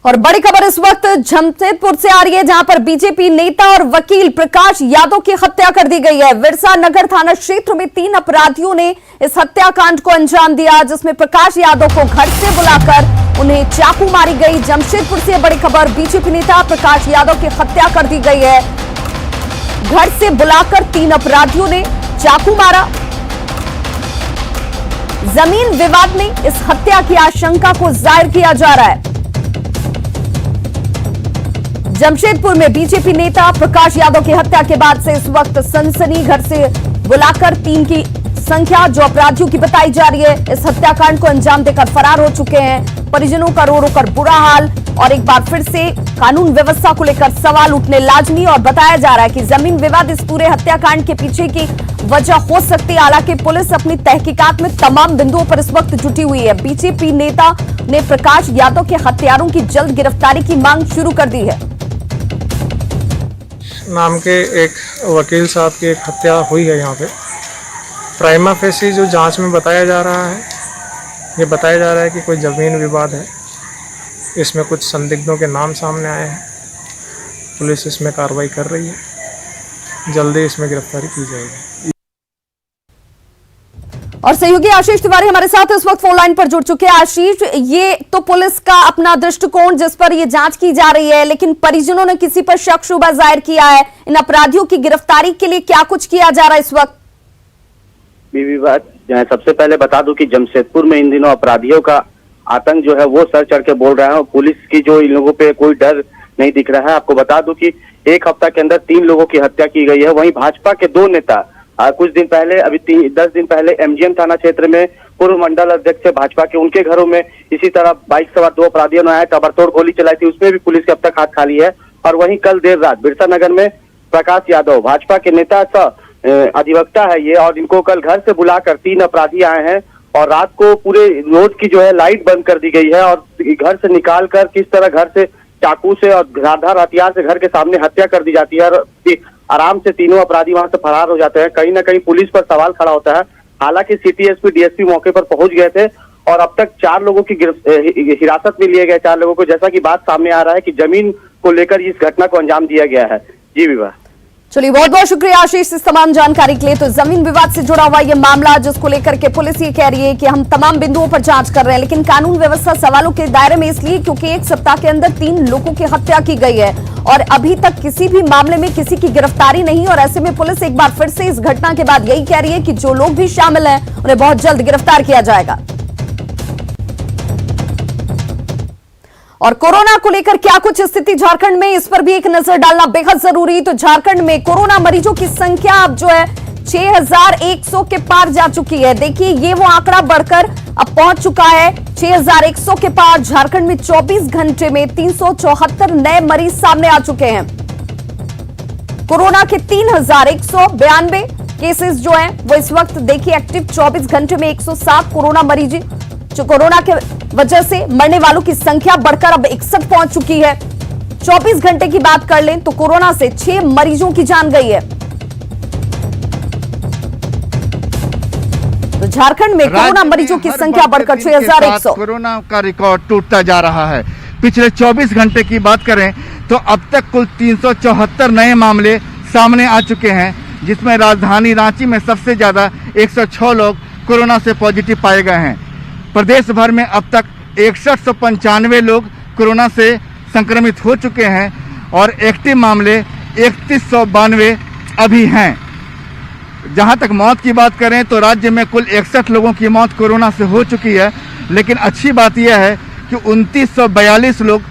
और बड़ी खबर इस वक्त जमशेदपुर से आ रही है, जहां पर बीजेपी नेता और वकील प्रकाश यादव की हत्या कर दी गई है। विरसा नगर थाना क्षेत्र में 3 अपराधियों ने इस हत्याकांड को अंजाम दिया, जिसमें प्रकाश यादव को घर से बुलाकर उन्हें चाकू मारी गई। जमशेदपुर से बड़ी खबर, बीजेपी नेता प्रकाश यादव की हत्या कर दी गई है। घर से बुलाकर 3 अपराधियों ने चाकू मारा। जमीन विवाद में इस हत्या की आशंका को जाहिर किया जा रहा है। जमशेदपुर में बीजेपी नेता प्रकाश यादव की हत्या के बाद से इस वक्त सनसनी। घर से बुलाकर 3 की संख्या जो अपराधियों की बताई जा रही है, इस हत्याकांड को अंजाम देकर फरार हो चुके हैं। परिजनों का रो रो कर बुरा हाल और एक बार फिर से कानून व्यवस्था को लेकर सवाल उठने लाजमी। और बताया जा रहा है कि जमीन विवाद इस पूरे हत्याकांड के पीछे की वजह हो सकती है। हालांकि पुलिस अपनी तहकीकात में तमाम बिंदुओं पर इस वक्त जुटी हुई है। बीजेपी नेता ने प्रकाश यादव के हत्यारों की जल्द गिरफ्तारी की मांग शुरू कर दी है। नाम के एक वकील साहब की एक हत्या हुई है। यहाँ पे प्राइमा फेसी जो जांच में बताया जा रहा है, ये बताया जा रहा है कि कोई ज़मीन विवाद है। इसमें कुछ संदिग्धों के नाम सामने आए हैं। पुलिस इसमें कार्रवाई कर रही है, जल्दी इसमें गिरफ्तारी की जाएगी। और सहयोगी आशीष तिवारी हमारे साथ इस वक्त फोन लाइन पर जुड़ चुके हैं। आशीष, ये तो पुलिस का अपना दृष्टिकोण जिस पर ये जांच की जा रही है, लेकिन परिजनों ने किसी पर शक शुबा जाहिर किया है। इन अपराधियों की गिरफ्तारी के लिए क्या कुछ किया जा रहा है इस वक्त? बीवी बात, सबसे पहले बता दूं कि जमशेदपुर में इन दिनों अपराधियों का आतंक जो है वो सर चढ़ के बोल रहा है और पुलिस की जो इन लोगों पे कोई डर नहीं दिख रहा है। आपको बता दूं कि एक हफ्ता के अंदर 3 लोगों की हत्या की गई है। वहीं भाजपा के 2 नेता कुछ दिन पहले, अभी 10 दिन पहले एमजीएम थाना क्षेत्र में पूर्व मंडल अध्यक्ष भाजपा के, उनके घरों में इसी तरह बाइक सवार 2 अपराधियों ने आया, ताबड़तोड़ गोली चलाई थी। उसमें भी पुलिस के अब तक हाथ खाली है। और वहीं कल देर रात बिरसा नगर में प्रकाश यादव, भाजपा के नेता अधिवक्ता है ये, और इनको कल घर से बुलाकर 3 अपराधी आए हैं और रात को पूरे रोड की जो है लाइट बंद कर दी गई है और घर से निकाल कर किस तरह घर से चाकू से और धारदार हथियार से घर के सामने हत्या कर दी जाती है और आराम से तीनों अपराधी वहां से फरार हो जाते हैं। कहीं ना कहीं पुलिस पर सवाल खड़ा होता है। हालांकि सिटी एसपी, डीएसपी मौके पर पहुंच गए थे और अब तक 4 लोगों की हिरासत में लिए गए। 4 लोगों को, जैसा कि बात सामने आ रहा है कि जमीन को लेकर इस घटना को अंजाम दिया गया है। जी विवाह। चलिए, बहुत बहुत शुक्रिया आशीष इस तमाम जानकारी के लिए। तो जमीन विवाद से जुड़ा हुआ ये मामला, जिसको लेकर के पुलिस ये कह रही है कि हम तमाम बिंदुओं पर जांच कर रहे हैं, लेकिन कानून व्यवस्था सवालों के दायरे में इसलिए क्योंकि 1 सप्ताह के अंदर 3 लोगों की हत्या की गई है और अभी तक किसी भी मामले में किसी की गिरफ्तारी नहीं। और ऐसे में पुलिस एक बार फिर से इस घटना के बाद यही कह रही है कि जो लोग भी शामिल हैं उन्हें बहुत जल्द गिरफ्तार किया जाएगा। और कोरोना को लेकर क्या कुछ स्थिति झारखंड में, इस पर भी एक नजर डालना बेहद जरूरी। तो झारखंड में कोरोना मरीजों की संख्या अब जो है 6100 के पार जा चुकी है। देखिए, ये वो आंकड़ा बढ़कर अब पहुंच चुका है 6100 के पार। झारखंड में 24 घंटे में 374 नए मरीज सामने आ चुके हैं। कोरोना के 3192 केसेस जो हैं वो इस वक्त देखिए एक्टिव। 24 घंटे में 107 कोरोना मरीज, जो कोरोना के वजह से मरने वालों की संख्या बढ़कर अब 61 पहुंच चुकी है। 24 घंटे की बात कर लें तो कोरोना से 6 मरीजों की जान गई है। तो झारखंड में कोरोना मरीजों की संख्या बढ़कर 6100। कोरोना का रिकॉर्ड टूटता जा रहा है। पिछले 24 घंटे की बात करें तो अब तक कुल 374 नए मामले सामने आ चुके हैं, जिसमें राजधानी रांची में सबसे ज्यादा 106 लोग कोरोना से पॉजिटिव पाए गए हैं। प्रदेश भर में अब तक 6195 लोग कोरोना से संक्रमित हो चुके हैं और एक्टिव मामले 3192 अभी हैं। जहां तक मौत की बात करें तो राज्य में कुल 61 लोगों की मौत कोरोना से हो चुकी है, लेकिन अच्छी बात यह है कि 2942 लोग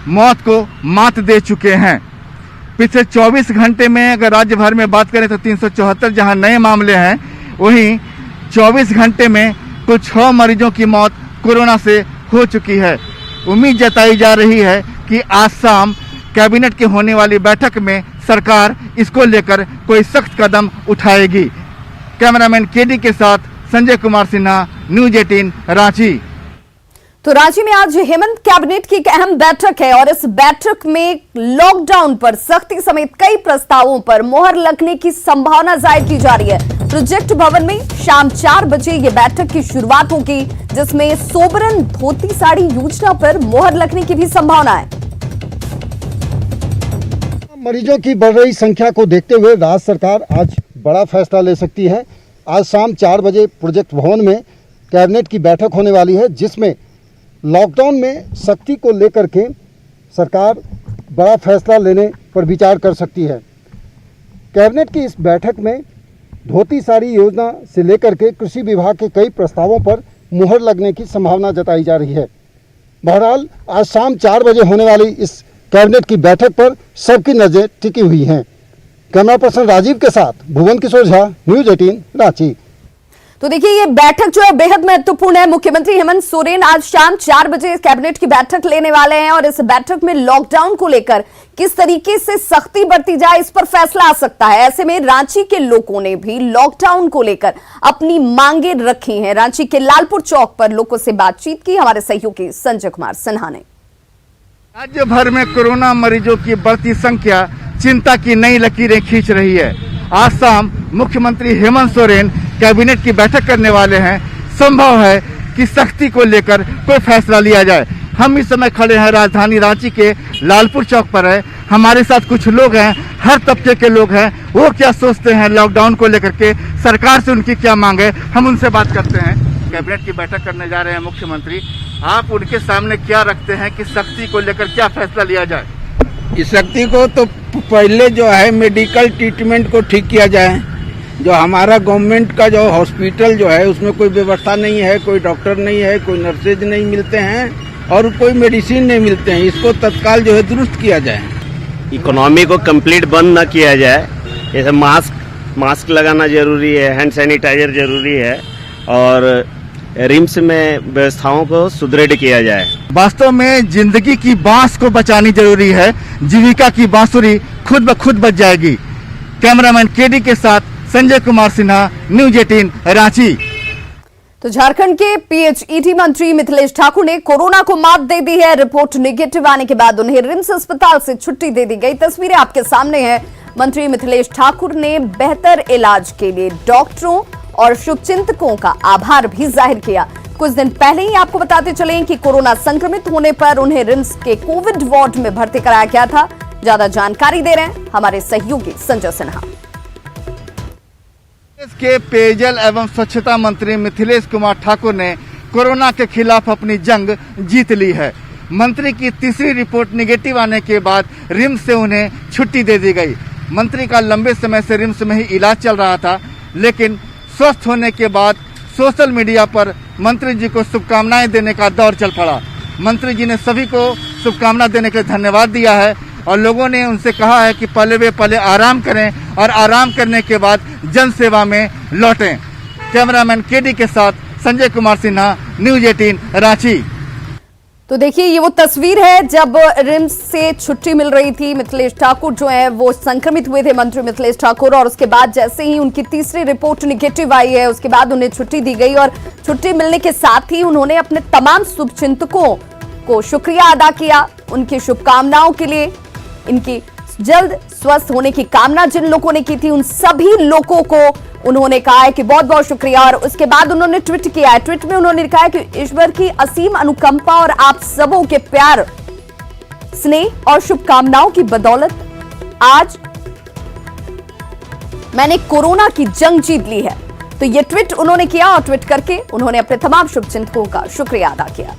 मौत को मात दे चुके हैं। पिछले 24 घंटे में अगर राज्य भर में बात करें तो 374 जहां नए मामले हैं, वहीं 24 घंटे में कुल 6 मरीजों की मौत कोरोना से हो चुकी है। उम्मीद जताई जा रही है कि आज शाम कैबिनेट की होने वाली बैठक में सरकार इसको लेकर कोई सख्त कदम उठाएगी। कैमरामैन केडी के साथ संजय कुमार सिन्हा, न्यूज 18 रांची। तो रांची में आज हेमंत कैबिनेट की एक अहम बैठक है और इस बैठक में लॉकडाउन पर सख्ती समेत कई प्रस्तावों पर मोहर लगने की संभावना जाहिर की जा रही है। प्रोजेक्ट भवन में शाम 4 बजे ये बैठक की शुरुआत होगी, जिसमें सोबरन धोती साड़ी योजना पर मोहर लगने की भी संभावना है। मरीजों की बढ़ रही संख्या को देखते हुए राज्य सरकार आज बड़ा फैसला ले सकती है। आज शाम 4 बजे प्रोजेक्ट भवन में कैबिनेट की बैठक होने वाली है, जिसमें लॉकडाउन में सख्ती को लेकर के सरकार बड़ा फैसला लेने पर विचार कर सकती है। कैबिनेट की इस बैठक में धोती साड़ी योजना से लेकर के कृषि विभाग के कई प्रस्तावों पर मुहर लगने की संभावना जताई जा रही है। बहरहाल आज शाम 4 बजे होने वाली इस कैबिनेट की बैठक पर सबकी नजरें टिकी हुई हैं। कैमरा पर्सन राजीव के साथ भुवन किशोर झा, न्यूज 18 रांची। तो देखिए, ये बैठक जो है बेहद महत्वपूर्ण है। मुख्यमंत्री हेमंत सोरेन आज शाम 4 बजे कैबिनेट की बैठक लेने वाले हैं और इस बैठक में लॉकडाउन को लेकर किस तरीके से सख्ती बरती जाए, इस पर फैसला आ सकता है। ऐसे में रांची के लोगों ने भी लॉकडाउन को लेकर अपनी मांगे रखी हैं। रांची के लालपुर चौक पर लोगों से बातचीत की हमारे सहयोगी संजय कुमार सिन्हा ने। राज्य भर में कोरोना मरीजों की बढ़ती संख्या चिंता की नई लकीरें खींच रही है। आज शाम मुख्यमंत्री हेमंत सोरेन कैबिनेट की बैठक करने वाले हैं। संभव है कि सख्ती को लेकर कोई फैसला लिया जाए। हम इस समय खड़े हैं राजधानी रांची के लालपुर चौक पर है। हमारे साथ कुछ लोग हैं, हर तबके के लोग हैं। वो क्या सोचते हैं लॉकडाउन को लेकर के, सरकार से उनकी क्या मांग है, हम उनसे बात करते हैं। कैबिनेट की बैठक करने जा रहे हैं मुख्यमंत्री, आप उनके सामने क्या रखते हैं कि सख्ती को लेकर क्या फैसला लिया जाए? इस शक्ति को तो पहले जो है मेडिकल ट्रीटमेंट को ठीक किया जाए। जो हमारा गवर्नमेंट का जो हॉस्पिटल जो है उसमें कोई व्यवस्था नहीं है, कोई डॉक्टर नहीं है, कोई नर्सेज नहीं मिलते हैं और कोई मेडिसिन नहीं मिलते हैं। इसको तत्काल जो है दुरुस्त किया जाए। इकोनॉमी को कंप्लीट बंद न किया जाए। जैसे मास्क लगाना जरूरी है, हैंड सैनिटाइजर जरूरी है और रिम्स में व्यवस्थाओं को सुदृढ़ किया जाए। वास्तव में जिंदगी की बांस को बचानी जरूरी है। जीविका की बांसुरी खुद ब खुद बच जाएगी। कैमरामैन केडी के साथ संजय कुमार सिन्हा, न्यूज 18 रांची। तो झारखंड के पीएचईडी मंत्री मिथिलेश ठाकुर ने कोरोना को मात दे दी है। रिपोर्ट निगेटिव आने के बाद उन्हें रिम्स अस्पताल से छुट्टी दे दी गई। तस्वीरें आपके सामने हैं। मंत्री मिथिलेश ठाकुर ने बेहतर इलाज के लिए डॉक्टरों और शुभचिंतकों का आभार भी जाहिर किया। कुछ दिन पहले ही आपको बताते चलें कि कोरोना संक्रमित होने पर उन्हें रिम्स के कोविड वार्ड में भर्ती कराया गया था। ज्यादा जानकारी दे रहे हैं हमारे सहयोगी संजय सिन्हा। प्रदेश के पेयजल एवं स्वच्छता मंत्री मिथिलेश कुमार ठाकुर ने कोरोना के खिलाफ अपनी जंग जीत ली है। मंत्री की तीसरी रिपोर्ट निगेटिव आने के बाद रिम्स से उन्हें छुट्टी दे दी गई। मंत्री का लंबे समय से रिम्स में ही इलाज चल रहा था, लेकिन स्वस्थ होने के बाद सोशल मीडिया पर मंत्री जी को शुभकामनाएं देने का दौर चल पड़ा। मंत्री जी ने सभी को शुभकामना देने के लिए धन्यवाद दिया है और लोगों ने उनसे कहा है कि पहले आराम करें और आराम करने के बाद जन सेवा में लौटें। कैमरामैन केडी के साथ संजय कुमार सिन्हा, न्यूज 18 रांची। तो देखिए, ये वो तस्वीर है जब रिम्स से छुट्टी मिल रही थी। मिथिलेश ठाकुर जो है वो संक्रमित हुए थे, मंत्री मिथिलेश ठाकुर, और उसके बाद जैसे ही उनकी तीसरी रिपोर्ट निगेटिव आई है उसके बाद उन्हें छुट्टी दी गई और छुट्टी मिलने के साथ ही उन्होंने अपने तमाम शुभचिंतकों को शुक्रिया अदा किया। उनकी शुभकामनाओं के लिए, इनकी जल्द स्वस्थ होने की कामना जिन लोगों ने की थी उन सभी लोगों को उन्होंने कहा है कि बहुत बहुत शुक्रिया। और उसके बाद उन्होंने ट्वीट किया है। ट्वीट में उन्होंने लिखा है कि ईश्वर की असीम अनुकंपा और आप सबों के प्यार, स्नेह और शुभकामनाओं की बदौलत आज मैंने कोरोना की जंग जीत ली है। तो ये ट्वीट उन्होंने किया और ट्वीट करके उन्होंने अपने तमाम शुभचिंतकों का शुक्रिया अदा किया।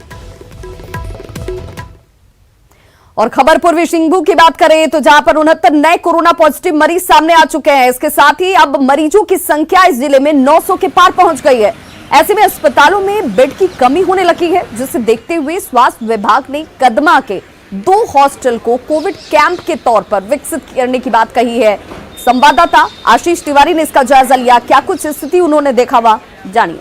और खबर पूर्वी सिंहभूम की बात करें तो जहां पर 69 नए कोरोना पॉजिटिव मरीज सामने आ चुके हैं। इसके साथ ही अब मरीजों की संख्या इस जिले में 900 के पार पहुंच गई है। ऐसे में अस्पतालों में बेड की कमी होने लगी है, जिसे देखते हुए स्वास्थ्य विभाग ने कदमा के 2 हॉस्टल को कोविड कैंप के तौर पर विकसित करने की बात कही है। संवाददाता आशीष तिवारी ने इसका जायजा लिया। क्या कुछ स्थिति उन्होंने देखा हुआ, जानिए।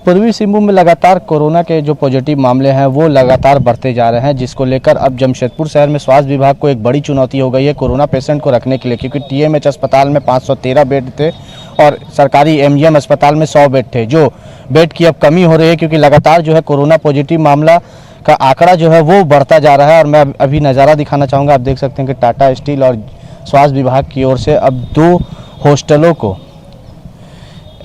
पूर्वी सिंहभूम में लगातार कोरोना के जो पॉजिटिव मामले हैं वो लगातार बढ़ते जा रहे हैं, जिसको लेकर अब जमशेदपुर शहर में स्वास्थ्य विभाग को एक बड़ी चुनौती हो गई है कोरोना पेशेंट को रखने के लिए, क्योंकि टीएमएच अस्पताल में 513 बेड थे और सरकारी एमजीएम अस्पताल में 100 बेड थे। जो बेड की अब कमी हो रही है क्योंकि लगातार जो है कोरोना पॉजिटिव मामला का आंकड़ा जो है वो बढ़ता जा रहा है। और मैं अभी नज़ारा दिखाना चाहूँगा। आप देख सकते हैं कि टाटा स्टील और स्वास्थ्य विभाग की ओर से अब 2 हॉस्टलों को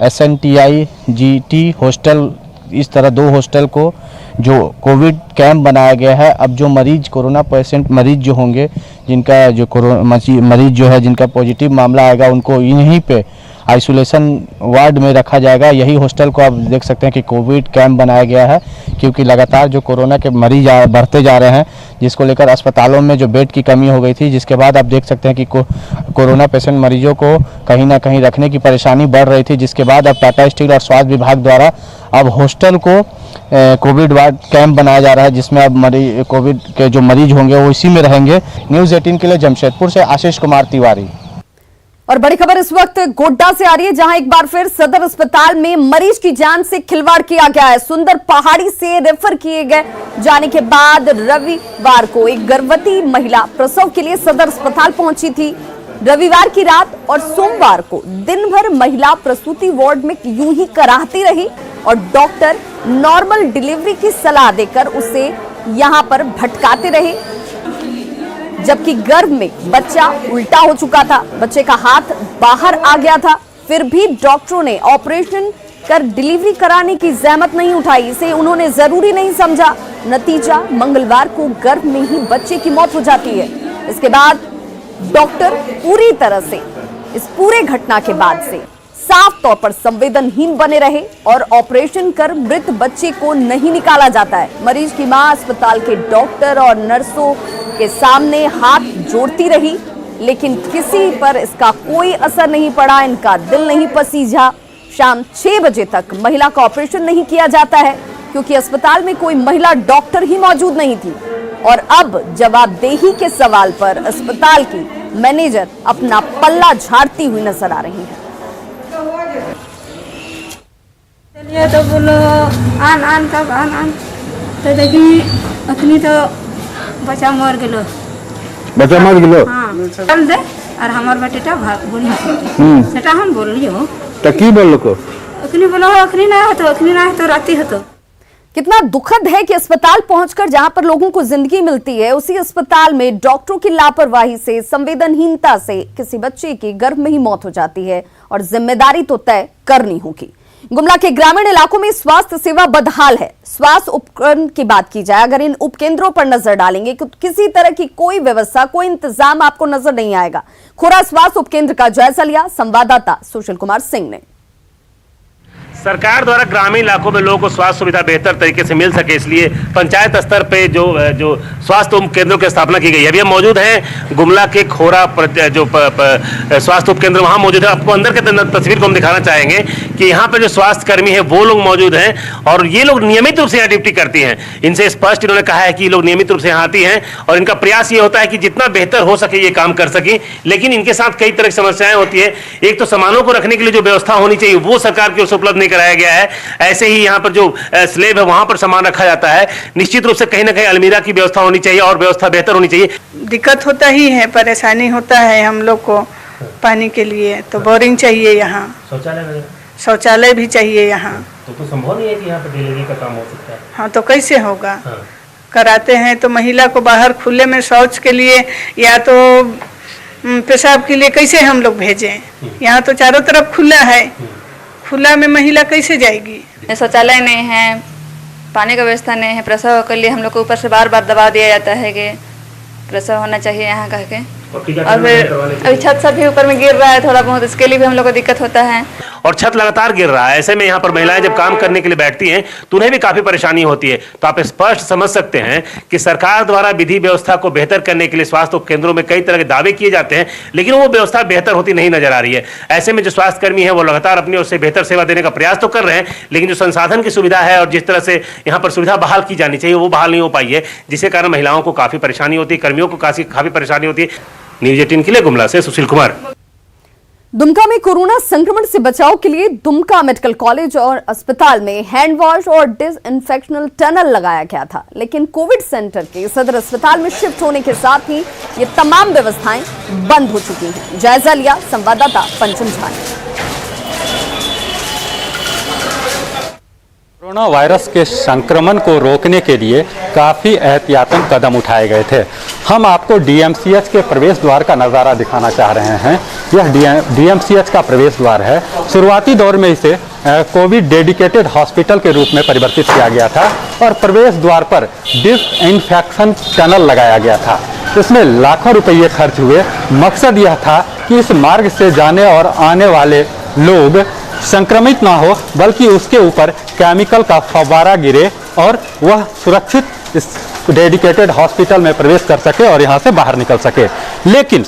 SNTI GT हॉस्टल, इस तरह 2 हॉस्टल को जो कोविड कैंप बनाया गया है। अब जो मरीज कोरोना पेशेंट मरीज जो होंगे, जिनका जो कोरोना मरीज जो है जिनका पॉजिटिव मामला आएगा, उनको यहीं पे आइसोलेशन वार्ड में रखा जाएगा। यही हॉस्टल को आप देख सकते हैं कि कोविड कैंप बनाया गया है, क्योंकि लगातार जो कोरोना के मरीज बढ़ते जा रहे हैं, जिसको लेकर अस्पतालों में जो बेड की कमी हो गई थी, जिसके बाद आप देख सकते हैं कि कोरोना पेशेंट मरीजों को कहीं ना कहीं रखने की परेशानी बढ़ रही थी, जिसके बाद अब टाटा स्टील और स्वास्थ्य विभाग द्वारा अब हॉस्टल को कोविड वार्ड कैंप बनाया जा रहा है, जिसमें अब कोविड के जो मरीज होंगे वो इसी में रहेंगे। न्यूज़ 18 के लिए जमशेदपुर से आशीष कुमार तिवारी। और बड़ी खबर इस वक्त गोड्डा से आ रही है, जहां एक बार फिर सदर अस्पताल में मरीज की जान से खिलवाड़ किया गया है। सुंदर पहाड़ी से रेफर किए गए जाने के बाद रविवार को एक गर्भवती महिला प्रसव के लिए सदर अस्पताल पहुंची थी। रविवार की रात और सोमवार को दिन भर महिला प्रसूति वार्ड में यूं ही कराहती रही और डॉक्टर नॉर्मल डिलीवरी की सलाह देकर उसे यहां पर भटकाते रहे, जबकि गर्भ में बच्चा उल्टा हो चुका था, बच्चे का हाथ बाहर आ गया था। फिर भी डॉक्टरों ने ऑपरेशन कर डिलीवरी कराने की जहमत नहीं उठाई, इसे उन्होंने जरूरी नहीं समझा। नतीजा मंगलवार को गर्भ में ही बच्चे की मौत हो जाती है। इसके बाद डॉक्टर पूरी तरह से इस पूरे घटना के बाद से साफ तौर पर संवेदनहीन बने रहे और ऑपरेशन कर मृत बच्चे को नहीं निकाला जाता है। मरीज की मां अस्पताल के डॉक्टर और नर्सों के सामने हाथ जोड़ती रही, लेकिन किसी पर इसका कोई असर नहीं पड़ा, इनका दिल नहीं पसीजा। शाम 6 बजे तक महिला का ऑपरेशन नहीं किया जाता है, क्योंकि अस्पताल में कोई महिला डॉक्टर ही मौजूद नहीं थी। और अब जवाबदेही के सवाल पर अस्पताल की मैनेजर अपना पल्ला झाड़ती हुई नजर आ रही है। चलिए तो बोलो आन कब आन तो देखी अखनी तो बच्चा मर गेलो। हाँ चल दे और हमार बेटा बुढ़िया सेटा हम बोलियो तो की बोल को अखनी बोलो अखनी ना है तो राती हो तो। कितना दुखद है कि अस्पताल पहुंचकर जहां पर लोगों को जिंदगी मिलती है, उसी अस्पताल में डॉक्टरों की लापरवाही से, संवेदनहीनता से किसी बच्चे की गर्भ में ही मौत हो जाती है और जिम्मेदारी तो तय करनी होगी। गुमला के ग्रामीण इलाकों में स्वास्थ्य सेवा बदहाल है। स्वास्थ्य उपकरण की बात की जाए, अगर इन उपकेंद्रों पर नजर डालेंगे तो किसी तरह की कोई व्यवस्था, कोई इंतजाम आपको नजर नहीं आएगा। खोरा स्वास्थ्य उपकेंद्र का जायजा लिया संवाददाता सुशील कुमार सिंह ने। सरकार द्वारा ग्रामीण इलाकों में लोगों को स्वास्थ्य सुविधा बेहतर तरीके से मिल सके, इसलिए पंचायत स्तर पे जो स्वास्थ्य उप केंद्रों की स्थापना की गई है। अभी हम मौजूद हैं गुमला के खोरा जो स्वास्थ्य उप केंद्र वहाँ मौजूद है। आपको अंदर के तस्वीर को हम दिखाना चाहेंगे कि यहाँ पे जो स्वास्थ्य कर्मी है वो लोग मौजूद हैं और ये लोग नियमित रूप से यहाँ ड्यूटी करती हैं। इनसे स्पष्ट इन्होंने कहा है कि ये लोग नियमित रूप से यहाँ आती हैं और इनका प्रयास ये होता है कि जितना बेहतर हो सके ये काम कर सकें। लेकिन इनके साथ कई तरह की समस्याएं होती है। एक तो सामानों को रखने के लिए जो व्यवस्था होनी चाहिए वो सरकार की ओर से उपलब्ध नहीं कराया गया है। ऐसे ही यहाँ पर जो स्लेब है वहां पर सामान रखा जाता है। निश्चित रूप से कहीं ना कहीं अलमीरा की व्यवस्था होनी चाहिए और व्यवस्था बेहतर होनी चाहिए। दिक्कत होता ही है, परेशानी होता है हम लोग को पानी के लिए, तो बोरिंग चाहिए यहाँ, शौचालय भी चाहिए यहाँ। तो संभव नहीं है कि यहाँ पर डिलीवरी का काम हो सकता है। हाँ तो कैसे होगा? कराते हैं तो महिला को बाहर खुले में शौच के लिए या तो पेशाब के लिए कैसे हम लोग भेजें? यहाँ तो चारों तरफ खुला है, खुला में महिला कैसे जाएगी? शौचालय नहीं है, पानी का व्यवस्था नहीं है, प्रसव के लिए हम लोग को ऊपर से बार बार दबाव दिया जाता है कि प्रसव होना चाहिए यहाँ कह के। और फिर अभी छत सब भी ऊपर में गिर रहा है थोड़ा बहुत, इसके लिए भी हम लोग को दिक्कत होता है। और छत लगातार गिर रहा है। ऐसे में यहाँ पर महिलाएं जब काम करने के लिए बैठती हैं तो उन्हें भी काफी परेशानी होती है। तो आप स्पष्ट समझ सकते हैं कि सरकार द्वारा विधि व्यवस्था को बेहतर करने के लिए स्वास्थ्य केंद्रों में कई तरह के दावे किए जाते हैं, लेकिन वो व्यवस्था बेहतर होती नहीं नजर आ रही है। ऐसे में जो स्वास्थ्य कर्मी है वो लगातार अपनी ओर से बेहतर सेवा देने का प्रयास तो कर रहे हैं, लेकिन जो संसाधन की सुविधा है और जिस तरह से यहाँ पर सुविधा बहाल की जानी चाहिए वो बहाल नहीं हो पाई है, जिसके कारण महिलाओं को काफी परेशानी होती है, कर्मियों को काफी परेशानी होती है। न्यूज़ 18 के लिए गुमला से सुशील कुमार। दुमका में कोरोना संक्रमण से बचाव के लिए दुमका मेडिकल कॉलेज और अस्पताल में हैंड वॉश और डिसइंफेक्शनल टनल लगाया गया था, लेकिन कोविड सेंटर के सदर अस्पताल में शिफ्ट होने के साथ ही ये तमाम व्यवस्थाएं बंद हो चुकी हैं। जायजा लिया संवाददाता पंचम झा ने। कोरोना वायरस के संक्रमण को रोकने के लिए काफ़ी एहतियातन कदम उठाए गए थे। हम आपको डीएमसीएच के प्रवेश द्वार का नज़ारा दिखाना चाह रहे हैं। यह डीएमसीएच का प्रवेश द्वार है। शुरुआती दौर में इसे कोविड डेडिकेटेड हॉस्पिटल के रूप में परिवर्तित किया गया था और प्रवेश द्वार पर डिसइंफेक्शन टनल लगाया गया था। इसमें लाखों रुपये खर्च हुए। मकसद यह था कि इस मार्ग से जाने और आने वाले लोग संक्रमित ना हो, बल्कि उसके ऊपर केमिकल का फव्वारा गिरे और वह सुरक्षित इस डेडिकेटेड हॉस्पिटल में प्रवेश कर सके और यहाँ से बाहर निकल सके। लेकिन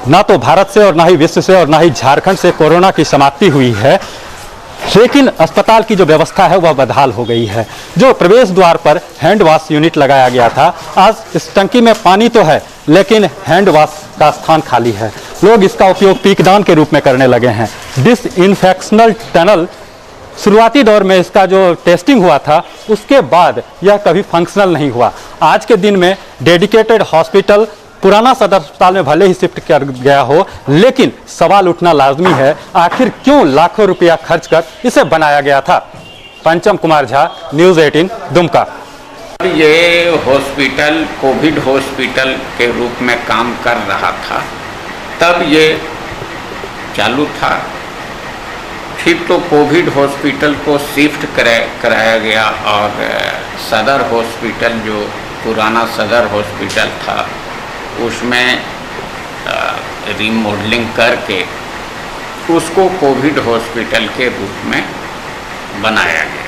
ना तो भारत से और ना ही विश्व से और ना ही झारखंड से कोरोना की समाप्ति हुई है, लेकिन अस्पताल की जो व्यवस्था है वह बदहाल हो गई है। जो प्रवेश द्वार पर हैंड वॉश यूनिट लगाया गया था, आज इस टंकी में पानी तो है लेकिन हैंड वॉश का स्थान खाली है। लोग इसका उपयोग पीकदान के रूप में करने लगे हैं। डिसइंफेक्शनल टनल शुरुआती दौर में इसका जो टेस्टिंग हुआ था उसके बाद यह कभी फंक्शनल नहीं हुआ। आज के दिन में डेडिकेटेड हॉस्पिटल पुराना सदर अस्पताल में भले ही शिफ्ट कर गया हो, लेकिन सवाल उठना लाजमी है, आखिर क्यों लाखों रुपया खर्च कर इसे बनाया गया था। पंचम कुमार झा, न्यूज़ 18, दुमका। ये हॉस्पिटल कोविड हॉस्पिटल के रूप में काम कर रहा था, तब ये चालू था। फिर तो कोविड हॉस्पिटल को शिफ्ट कराया गया और सदर हॉस्पिटल जो पुराना सदर हॉस्पिटल था उसमें रिमॉडलिंग करके उसको कोविड हॉस्पिटल के रूप में बनाया गया।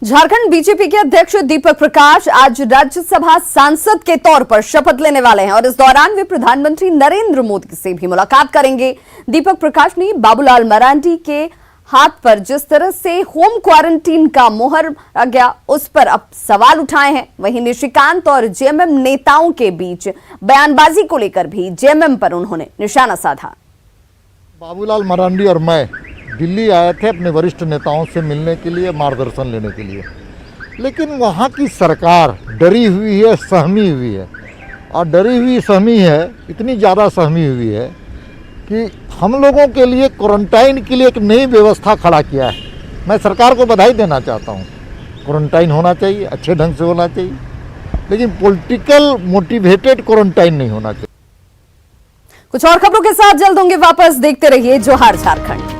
झारखंड बीजेपी के अध्यक्ष दीपक प्रकाश आज राज्यसभा सांसद के तौर पर शपथ लेने वाले हैं और इस दौरान वे प्रधानमंत्री नरेंद्र मोदी से भी मुलाकात करेंगे। दीपक प्रकाश ने बाबूलाल मरांडी के हाथ पर जिस तरह से होम क्वारंटीन का मोहर आ गया उस पर अब सवाल उठाए हैं। वहीं निशिकांत और जेएमएम नेताओं के बीच बयानबाजी को लेकर भी जेएमएम पर उन्होंने निशाना साधा। बाबूलाल मरांडी और मैं दिल्ली आए थे अपने वरिष्ठ नेताओं से मिलने के लिए, मार्गदर्शन लेने के लिए, लेकिन वहाँ की सरकार डरी हुई है, सहमी हुई है। और डरी हुई सहमी है, इतनी ज़्यादा सहमी हुई है कि हम लोगों के लिए क्वारंटाइन के लिए एक नई व्यवस्था खड़ा किया है। मैं सरकार को बधाई देना चाहता हूँ। क्वारंटाइन होना चाहिए, अच्छे ढंग से होना चाहिए, लेकिन पॉलिटिकल मोटिवेटेड क्वारंटाइन नहीं होना चाहिए। कुछ और खबरों के साथ जल्द होंगे वापस। देखते रहिए जोहार झारखंड।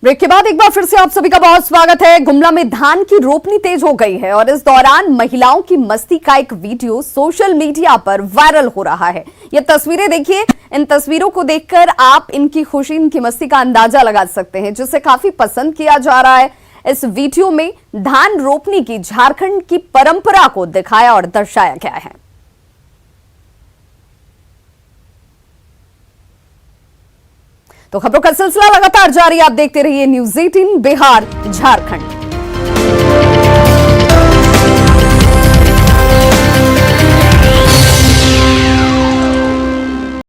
ब्रेक के बाद एक बार फिर से आप सभी का बहुत स्वागत है। गुमला में धान की रोपनी तेज हो गई है और इस दौरान महिलाओं की मस्ती का एक वीडियो सोशल मीडिया पर वायरल हो रहा है। ये तस्वीरें देखिए। इन तस्वीरों को देखकर आप इनकी खुशी, इनकी मस्ती का अंदाजा लगा सकते हैं, जिसे काफी पसंद किया जा रहा है। इस वीडियो में धान रोपनी की झारखंड की परंपरा को दिखाया और दर्शाया गया है। तो खबरों का सिलसिला लगातार जारी। आप देखते रहिए न्यूज़ 18 बिहार झारखंड।